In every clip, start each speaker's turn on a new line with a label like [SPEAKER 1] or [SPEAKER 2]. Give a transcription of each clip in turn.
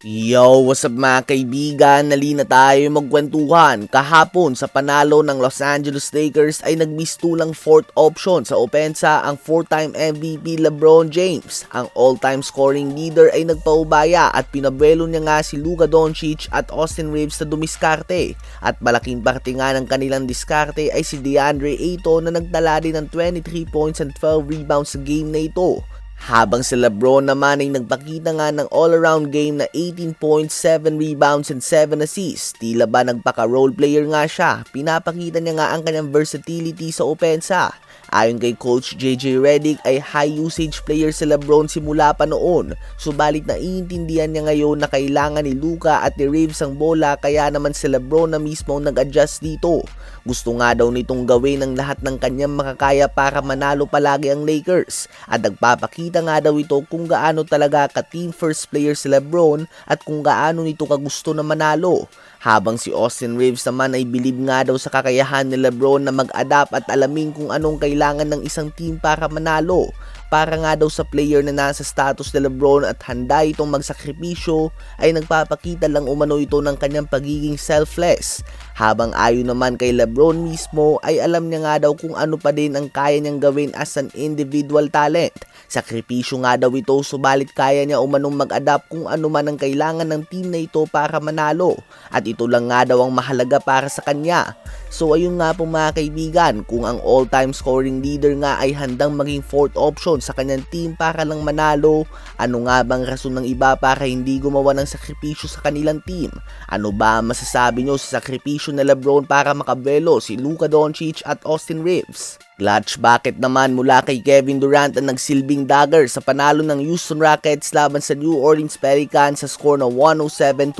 [SPEAKER 1] Yo, what's up mga kaibigan? Nali na tayo magkwentuhan. Kahapon sa panalo ng Los Angeles Lakers ay nagmistulang fourth option sa opensa ang 4-time MVP LeBron James. Ang all-time scoring leader ay nagpaubaya at pinabelo niya nga si Luka Doncic at Austin Reeves na dumiskarte. At malaking parte nga ng kanilang diskarte ay si DeAndre Ayton na nagtala din ng 23 points and 12 rebounds sa game na ito. Habang si LeBron naman ay nagpakita nga ng all-around game na 18 points, 7 rebounds, and 7 assists. Tila ba nagpaka-role player nga siya, pinapakita niya nga ang kanyang versatility sa opensa. Ayon kay Coach JJ Redick ay high usage player si LeBron simula pa noon, subalit naiintindihan niya ngayon na kailangan ni Luka at ni Reeves ang bola kaya naman si LeBron na mismo nag-adjust dito. Gusto nga daw nitong gawin ang lahat ng kanyang makakaya para manalo palagi ang Lakers at nagpapakita nga daw ito kung gaano talaga ka-team first player si LeBron at kung gaano nito kagusto na manalo. Habang si Austin Reeves naman ay bilib nga daw sa kakayahan ni LeBron na mag-adapt at alamin kung anong kailangan ng isang team para manalo. Para nga daw sa player na nasa status ni LeBron at handa itong magsakripisyo ay nagpapakita lang umano ito ng kanyang pagiging selfless. Habang ayon naman kay LeBron mismo ay alam niya nga daw kung ano pa din ang kaya niyang gawin as an individual talent. Sakripisyo nga daw ito subalit kaya niya umanong mag-adapt kung ano man ang kailangan ng team na ito para manalo. At ito lang nga daw ang mahalaga para sa kanya. So ayun nga po mga kaibigan, kung ang all-time scoring leader nga ay handang maging fourth option sa kanyang team para lang manalo, ano nga bang rason ng iba para hindi gumawa ng sakripisyo sa kanilang team? Ano ba ang masasabi nyo sa sakripisyo na LeBron para makabelo si Luka Doncic at Austin Reeves? Clutch bucket naman mula kay Kevin Durant ang nagsilbing dagger sa panalo ng Houston Rockets laban sa New Orleans Pelicans sa score na 107-105.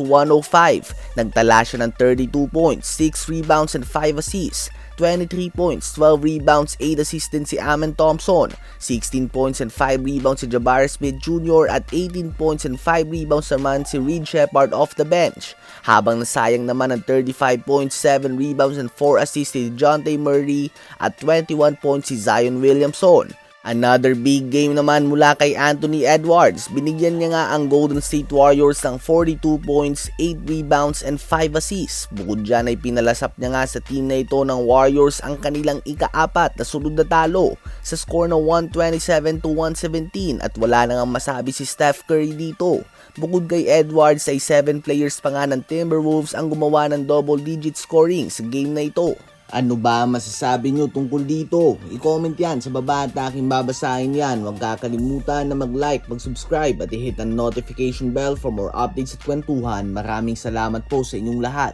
[SPEAKER 1] Nagtala siya ng 32 points, 6 rebounds and 5 assists. 23 points, 12 rebounds, 8 assists din si Amen Thompson, 16 points and 5 rebounds si Jabari Smith Jr. at 18 points and 5 rebounds naman si Reed Sheppard off the bench. Habang nasayang naman ng 35 points, 7 rebounds and 4 assists si DeJounte Murray at 21 points si Zion Williamson. Another big game naman mula kay Anthony Edwards. Binigyan niya nga ang Golden State Warriors ng 42 points, 8 rebounds, and 5 assists. Bukod dyan ay pinalasap niya nga sa team na ito ng Warriors ang kanilang ika-4 na sunod na talo sa score na 127-117 at wala nang masabi si Steph Curry dito. Bukod kay Edwards ay 7 players pa nga ng Timberwolves ang gumawa ng double-digit scoring sa game na ito. Ano ba masasabi nyo tungkol dito? I-comment yan sa baba at aking babasahin yan. Huwag kakalimutan na mag-like, mag-subscribe at i-hit ang notification bell for more updates at kwentuhan. Maraming salamat po sa inyong lahat.